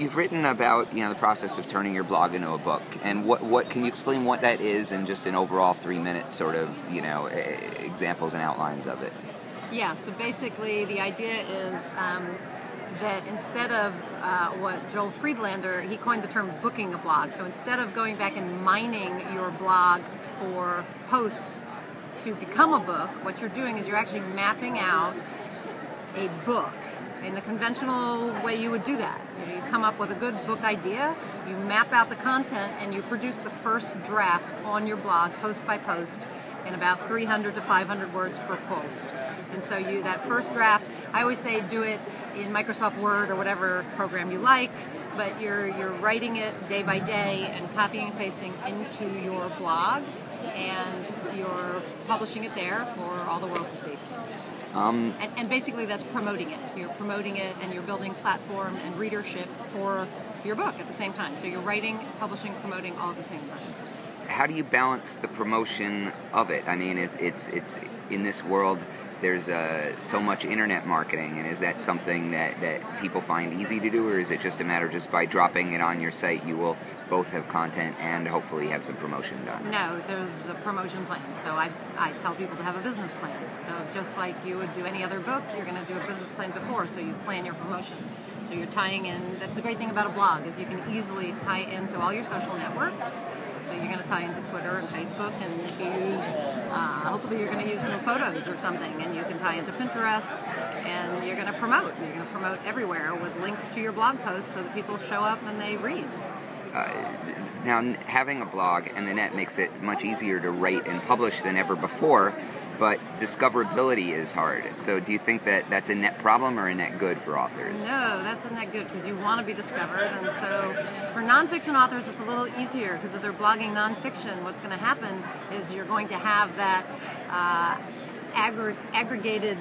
you've written about the process of turning your blog into a book, and what can you explain what that is in just an overall 3-minute sort of examples and outlines of it? Yeah. So basically, the idea is that instead of what Joel Friedlander, he coined the term booking a blog. So instead of going back and mining your blog for posts to become a book, what you're doing is you're actually mapping out a book in the conventional way you would do that. You come up with a good book idea, you map out the content, and you produce the first draft on your blog, post by post, in about 300 to 500 words per post. And so that first draft, I always say do it in Microsoft Word or whatever program you like, but you're writing it day by day and copying and pasting into your blog, and you're publishing it there for all the world to see. And basically that's promoting it. You're promoting it and you're building platform and readership for your book at the same time. So you're writing, publishing, promoting all at the same time. How do you balance the promotion of it? I mean, it's in this world, there's so much internet marketing, and is that something that people find easy to do, or is it just a matter of just by dropping it on your site, you will both have content and hopefully have some promotion done? No, there's a promotion plan. So I tell people to have a business plan. So just like you would do any other book, you're going to do a business plan before, so you plan your promotion. So you're tying in, that's the great thing about a blog, is you can easily tie into all your social networks. So you're going to tie into Twitter and Facebook, and if you use, hopefully you're going to use some photos or something, and you can tie into Pinterest, and you're going to promote. You're going to promote everywhere with links to your blog posts so that people show up and they read. Now, having a blog and the net makes it much easier to write and publish than ever before, but discoverability is hard. So do you think that that's a net problem or a net good for authors? No, that's a net good, because you want to be discovered. And so for nonfiction authors, it's a little easier, because if they're blogging nonfiction, what's going to happen is you're going to have that aggregated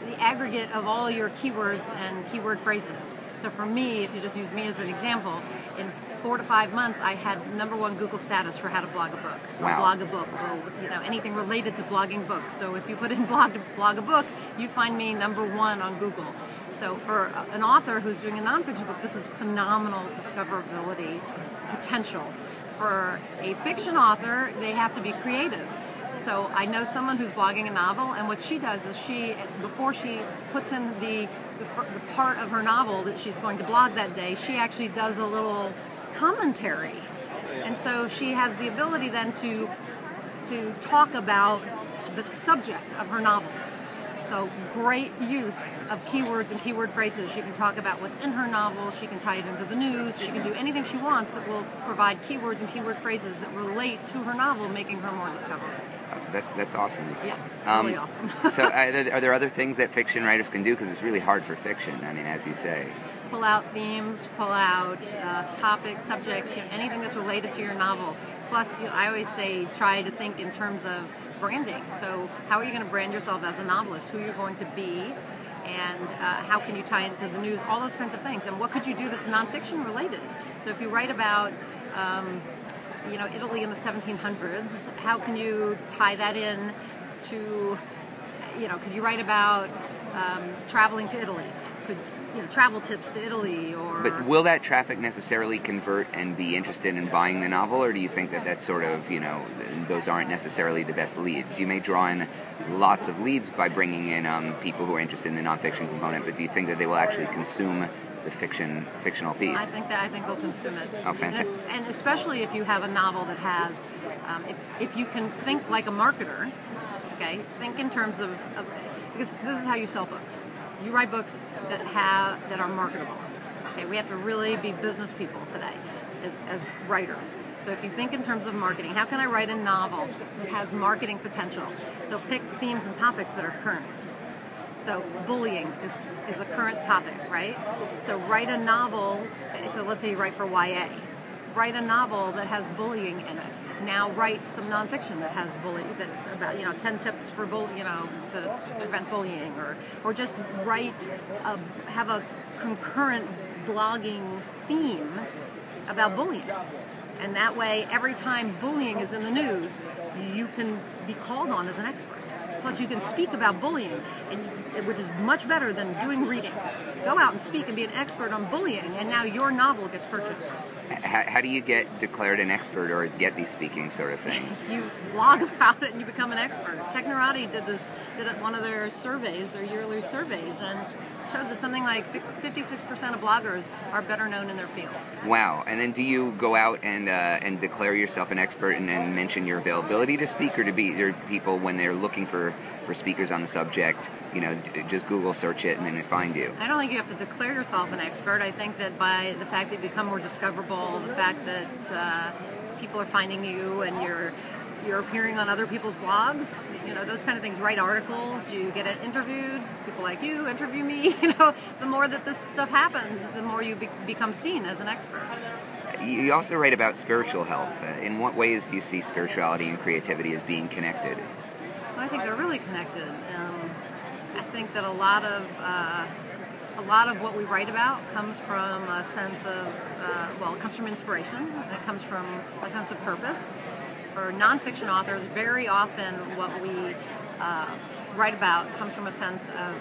the aggregate of all your keywords and keyword phrases. So for me, if you just use me as an example, in 4 to 5 months, I had #1 Google status for how to blog a book, or wow. blog a book, or anything related to blogging books. So if you put in blog a book, you find me #1 on Google. So for an author who's doing a nonfiction book, this is phenomenal discoverability potential. For a fiction author, they have to be creative. So I know someone who's blogging a novel, and what she does is before she puts in the part of her novel that she's going to blog that day, she actually does a little commentary. And so she has the ability then to talk about the subject of her novel. So great use of keywords and keyword phrases. She can talk about what's in her novel, she can tie it into the news, she can do anything she wants that will provide keywords and keyword phrases that relate to her novel, making her more discoverable. That's awesome. Yeah, really awesome. So are there other things that fiction writers can do? Because it's really hard for fiction, I mean, as you say. Pull out themes, pull out topics, subjects, anything that's related to your novel. Plus, I always say try to think in terms of branding. So how are you going to brand yourself as a novelist, who you're going to be, and how can you tie into the news, all those kinds of things. And what could you do that's nonfiction related? So if you write about Italy in the 1700s, how can you tie that in to, could you write about traveling to Italy? Could, travel tips to Italy, or... But will that traffic necessarily convert and be interested in buying the novel, or do you think that that's sort of, those aren't necessarily the best leads? You may draw in lots of leads by bringing in people who are interested in the nonfiction component, but do you think that they will actually consume the fictional piece? I think they'll consume it. Oh, fantastic. And especially if you have a novel that has, if you can think like a marketer, okay, think in terms of, because this is how you sell books. You write books that are marketable. Okay, we have to really be business people today as writers. So if you think in terms of marketing, how can I write a novel that has marketing potential? So pick themes and topics that are current. So bullying is a current topic, right? So write a novel, so let's say you write for YA. Write a novel that has bullying in it. Now write some nonfiction that has bullying, that's about 10 tips for to prevent bullying, or just have a concurrent blogging theme about bullying. And that way, every time bullying is in the news, you can be called on as an expert. Plus, you can speak about bullying, which is much better than doing readings. Go out and speak and be an expert on bullying, and now your novel gets purchased. How do you get declared an expert or get these speaking sort of things? You blog about it and you become an expert. Technorati did one of their surveys, their yearly surveys, and showed that something like 56% of bloggers are better known in their field. Wow. And then do you go out and declare yourself an expert and then mention your availability to speak, or do people, when they're looking for speakers on the subject, just Google search it and then they find you? I don't think you have to declare yourself an expert. I think that by the fact that you become more discoverable, the fact that people are finding you and you're appearing on other people's blogs, those kind of things, write articles, you get interviewed, people like you interview me, the more that this stuff happens, the more you become seen as an expert. You also write about spiritual health. In what ways do you see spirituality and creativity as being connected? I think they're really connected. I think that a lot of what we write about comes from a sense of, it comes from inspiration, and it comes from a sense of purpose. For nonfiction authors, very often what we write about comes from a sense of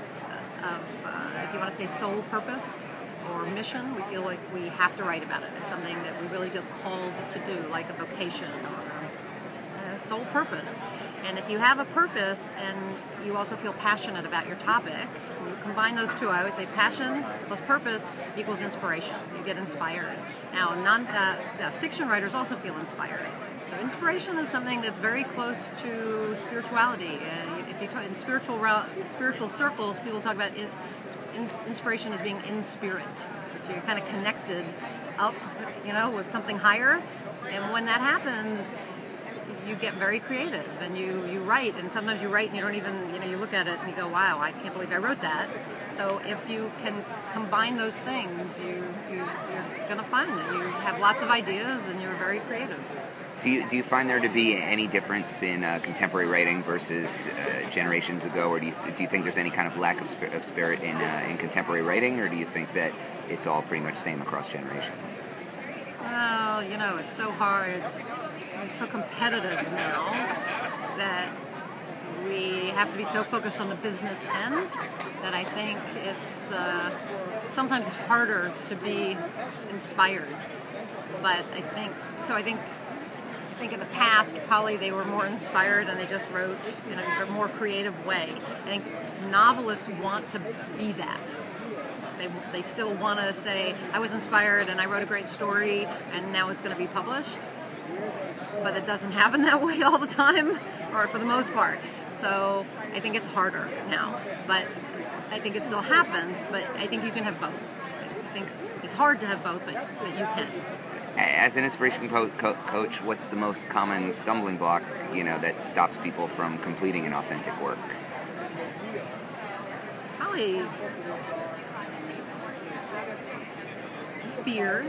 if you want to say soul purpose or mission. We feel like we have to write about it. It's something that we really feel called to do, like a vocation or a soul purpose. And if you have a purpose and you also feel passionate about your topic, you combine those two. I always say passion plus purpose equals inspiration. You get inspired. Now, fiction writers also feel inspired. So inspiration is something that's very close to spirituality. If you talk in spiritual circles, people talk about inspiration as being in spirit. So you're kind of connected up, with something higher. And when that happens, you get very creative and you write. And sometimes you write and you don't even, you look at it and you go, wow, I can't believe I wrote that. So if you can combine those things, you're going to find that you have lots of ideas and you're very creative. Do you find there to be any difference in contemporary writing versus generations ago, or do you think there's any kind of lack of spirit in contemporary writing, or do you think that it's all pretty much same across generations? Well, it's so hard. It's so competitive now that we have to be so focused on the business end that I think it's sometimes harder to be inspired. But I think in the past, probably they were more inspired and they just wrote in a more creative way. I think novelists want to be that. They still want to say, I was inspired and I wrote a great story and now it's going to be published. But it doesn't happen that way all the time, or for the most part. So I think it's harder now. But I think it still happens, but I think you can have both. I think it's hard to have both, but you can. As an inspiration coach, what's the most common stumbling block, that stops people from completing an authentic work? Probably fear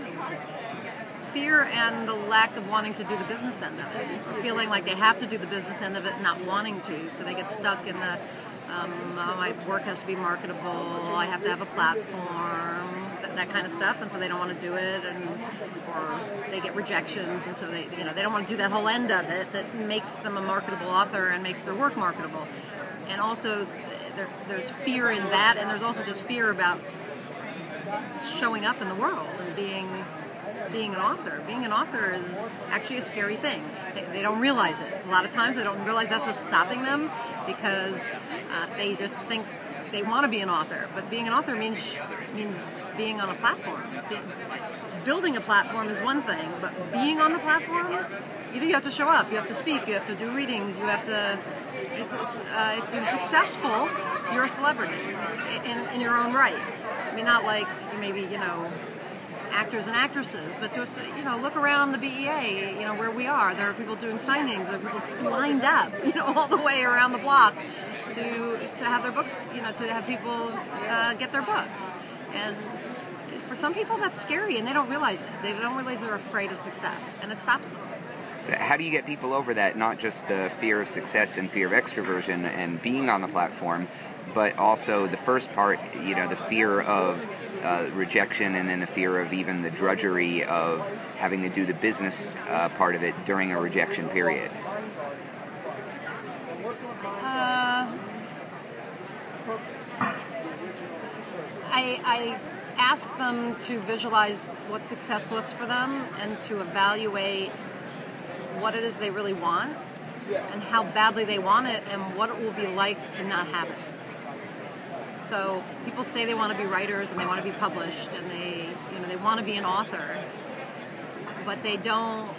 and the lack of wanting to do the business end of it. Feeling like they have to do the business end of it, not wanting to, so they get stuck in the, my work has to be marketable, I have to have a platform, that kind of stuff, and so they don't want to do it, or they get rejections, and so they don't want to do that whole end of it that makes them a marketable author and makes their work marketable. And also, there's fear in that, and there's also just fear about showing up in the world and being an author. Being an author is actually a scary thing. They don't realize it. A lot of times they don't realize that's what's stopping them, because they just think they want to be an author. But being an author means being on a platform. Building a platform is one thing, but being on the platform, you have to show up. You have to speak. You have to do readings. You have to. If you're successful, you're a celebrity in your own right. I mean, not like maybe actors and actresses, but just look around the BEA, where we are. There are people doing signings. There are people lined up, all the way around the block to have their books, to have people get their books. And for some people, that's scary, and they don't realize it. They don't realize they're afraid of success, and it stops them. So how do you get people over that? Not just the fear of success and fear of extroversion and being on the platform, but also the first part, the fear of rejection, and then the fear of even the drudgery of having to do the business part of it during a rejection period? I ask them to visualize what success looks for them and to evaluate what it is they really want and how badly they want it and what it will be like to not have it. So people say they want to be writers and they want to be published and they want to be an author, but they don't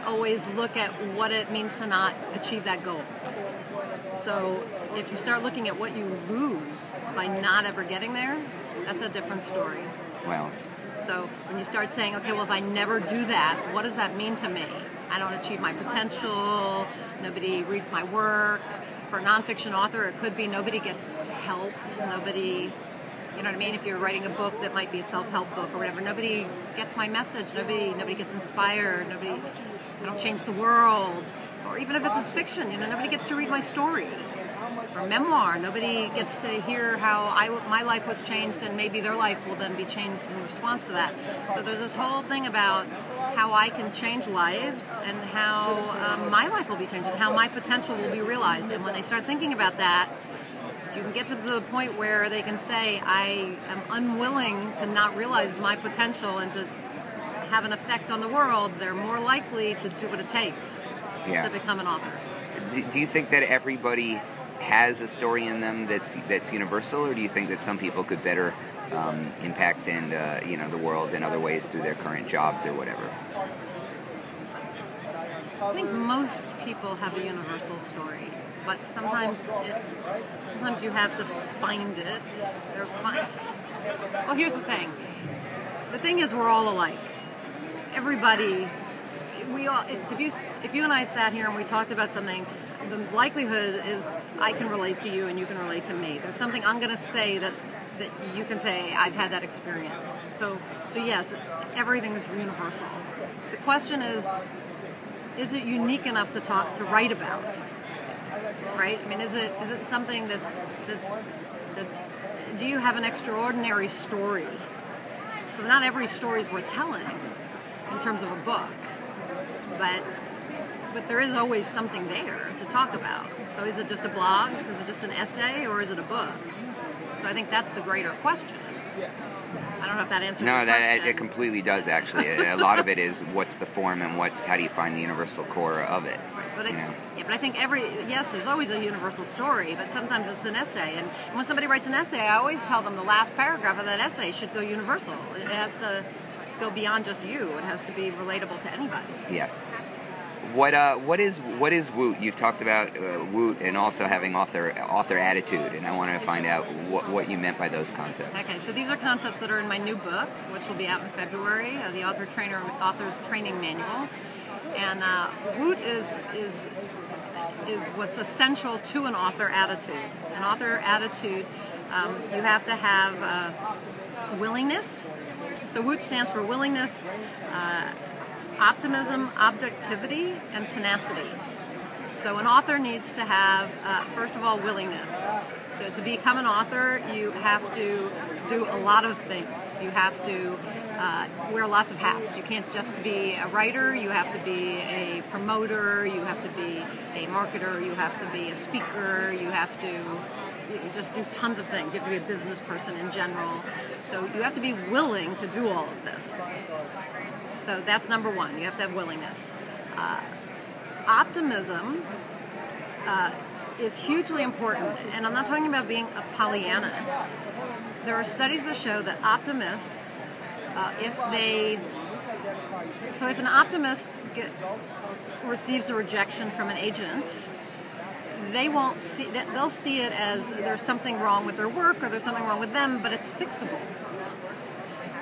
always look at what it means to not achieve that goal. So if you start looking at what you lose by not ever getting there, that's a different story. Wow. So when you start saying, okay, well, if I never do that, what does that mean to me? I don't achieve my potential, nobody reads my work. For a nonfiction author, it could be nobody gets helped, nobody, you know what I mean? If you're writing a book that might be a self-help book or whatever, nobody gets my message, nobody gets inspired, I don't change the world. Or even if it's a fiction, nobody gets to read my story. Or memoir, nobody gets to hear how my life was changed and maybe their life will then be changed in response to that. So there's this whole thing about how I can change lives and how my life will be changed and how my potential will be realized. And when they start thinking about that, if you can get to the point where they can say, I am unwilling to not realize my potential and to have an effect on the world, they're more likely to do what it takes to become an author. Do you think that everybody has a story in them that's universal, or do you think that some people could better impact and the world in other ways through their current jobs or whatever? I think most people have a universal story, but sometimes you have to find it. Well, here's the thing. The thing is, we're all alike. Everybody, we all. If you and I sat here and we talked about something, the likelihood is I can relate to you and you can relate to me. There's something I'm going to say that you can say, I've had that experience. So yes, everything is universal. The question is it unique enough to write about? Right? I mean, is it something that's do you have an extraordinary story? So not every story is worth telling in terms of a book, but there is always something there to talk about. So is it just a blog? Is it just an essay? Or is it a book? So I think that's the greater question. I don't know if that answers your question. No, it completely does, actually. A lot of it is what's the form and how do you find the universal core of it. But I think there's always a universal story, but sometimes it's an essay. And when somebody writes an essay, I always tell them the last paragraph of that essay should go universal. It has to go beyond just you. It has to be relatable to anybody. Yes. What is Woot? You've talked about Woot and also having author attitude, and I want to find out what you meant by those concepts. Okay, so these are concepts that are in my new book, which will be out in February, the Author's Training Manual. And Woot is what's essential to an author attitude. An author attitude, you have to have willingness. So Woot stands for willingness, optimism, objectivity, and tenacity. So an author needs to have, first of all, willingness. So to become an author, you have to do a lot of things. You have to wear lots of hats. You can't just be a writer. You have to be a promoter. You have to be a marketer. You have to be a speaker. You have to just do tons of things. You have to be a business person in general. So you have to be willing to do all of this. So that's number one. You have to have willingness. Optimism is hugely important, and I'm not talking about being a Pollyanna. There are studies that show that optimists, if an optimist receives a rejection from an agent, they'll see it as there's something wrong with their work or there's something wrong with them, but it's fixable.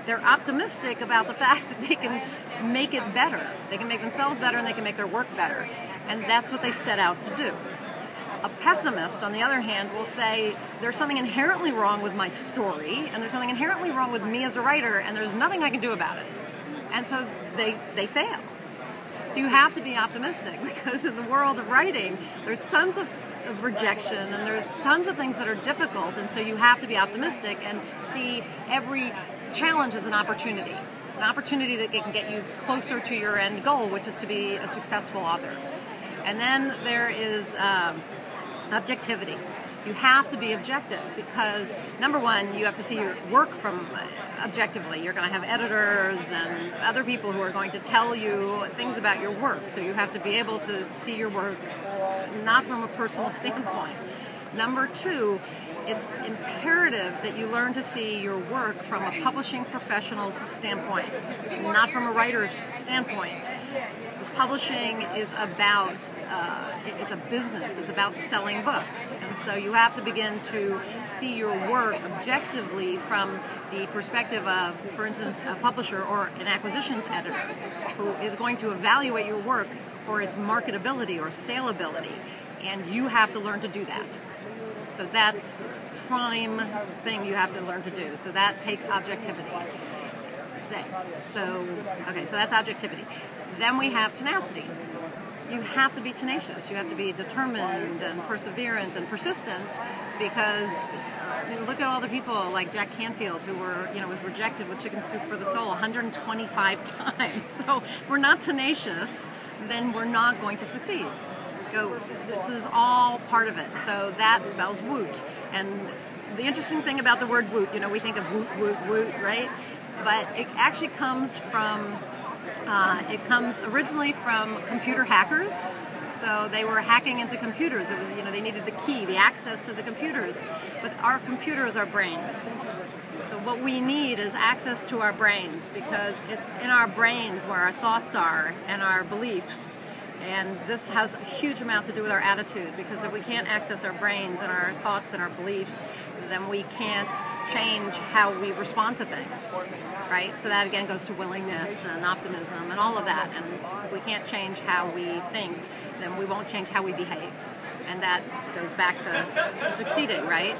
They're optimistic about the fact that they can make it better. They can make themselves better and they can make their work better. And that's what they set out to do. A pessimist, on the other hand, will say there's something inherently wrong with my story and there's something inherently wrong with me as a writer and there's nothing I can do about it. And so they fail. So you have to be optimistic because in the world of writing, there's tons of rejection and there's tons of things that are difficult, and so you have to be optimistic and see every challenge as an opportunity that can get you closer to your end goal, which is to be a successful author. And then there is objectivity. You have to be objective because, number one, you have to see your work from objectively. You're going to have editors and other people who are going to tell you things about your work. So you have to be able to see your work not from a personal standpoint. Number two, it's imperative that you learn to see your work from a publishing professional's standpoint, not from a writer's standpoint. Publishing is about it's a business. It's about selling books. And so you have to begin to see your work objectively from the perspective of, for instance, a publisher or an acquisitions editor who is going to evaluate your work for its marketability or saleability. And you have to learn to do that. So that's prime thing you have to learn to do. So that takes objectivity. So that's objectivity. Then we have tenacity. You have to be tenacious. You have to be determined and perseverant and persistent because look at all the people like Jack Canfield who were, was rejected with Chicken Soup for the Soul 125 times. So if we're not tenacious, then we're not going to succeed. So this is all part of it. So that spells woot. And the interesting thing about the word woot, we think of woot, woot, woot, right? But it actually comes from originally from computer hackers. So they were hacking into computers. It was, they needed the key, the access to the computers. But our computer is our brain. So what we need is access to our brains because it's in our brains where our thoughts are and our beliefs. And this has a huge amount to do with our attitude because if we can't access our brains and our thoughts and our beliefs, then we can't change how we respond to things, right? So that again goes to willingness and optimism and all of that. And if we can't change how we think, then we won't change how we behave. And that goes back to succeeding, right?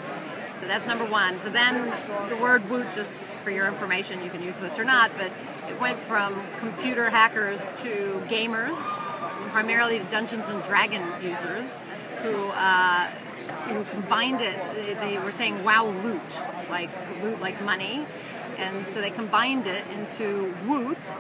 So that's number one. So then the word woot, just for your information, you can use this or not, but it went from computer hackers to gamers, primarily to Dungeons and Dragon users who combined it. They were saying wow loot like money, and so they combined it into woot.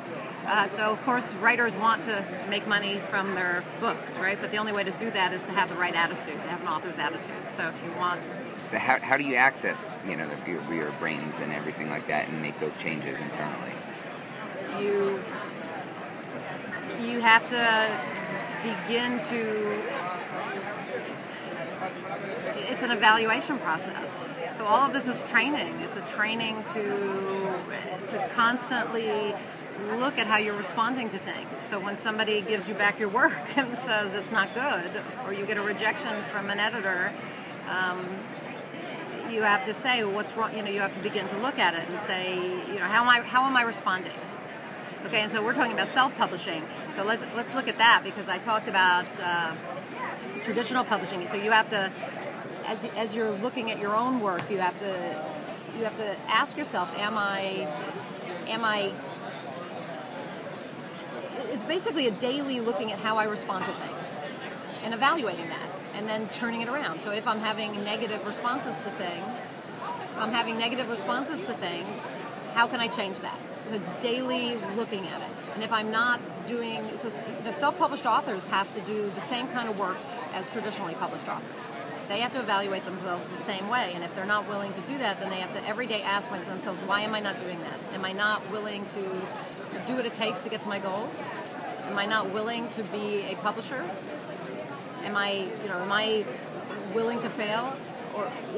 So of course writers want to make money from their books, right? But the only way to do that is to have the right attitude, to have an author's attitude. So if you want. So how do you access your brains and everything like that and make those changes internally? You have to begin to, it's an evaluation process. So all of this is training. It's a training to constantly look at how you're responding to things. So when somebody gives you back your work and says it's not good, or you get a rejection from an editor, you have to say, well, what's wrong? You have to begin to look at it and say, how am I responding? Okay, and so we're talking about self-publishing. So let's look at that because I talked about traditional publishing. So you have to, as you're looking at your own work, you have to ask yourself, am I? It's basically a daily looking at how I respond to things and evaluating that, and then turning it around. So if I'm having negative responses to things, how can I change that? It's daily looking at it. And if I'm not doing, so self-published authors have to do the same kind of work as traditionally published authors. They have to evaluate themselves the same way. And if they're not willing to do that, then they have to every day ask themselves, why am I not doing that? Am I not willing to do what it takes to get to my goals? Am I not willing to be a publisher? Am I willing to fail?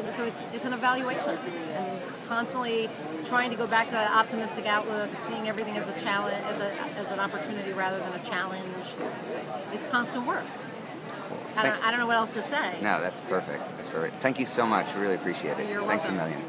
So it's an evaluation, and constantly trying to go back to that optimistic outlook, seeing everything as a challenge, as an opportunity rather than a challenge. It's constant work. I don't know what else to say. No, that's perfect. That's perfect. Thank you so much. Really appreciate it. You're welcome. Thanks a million.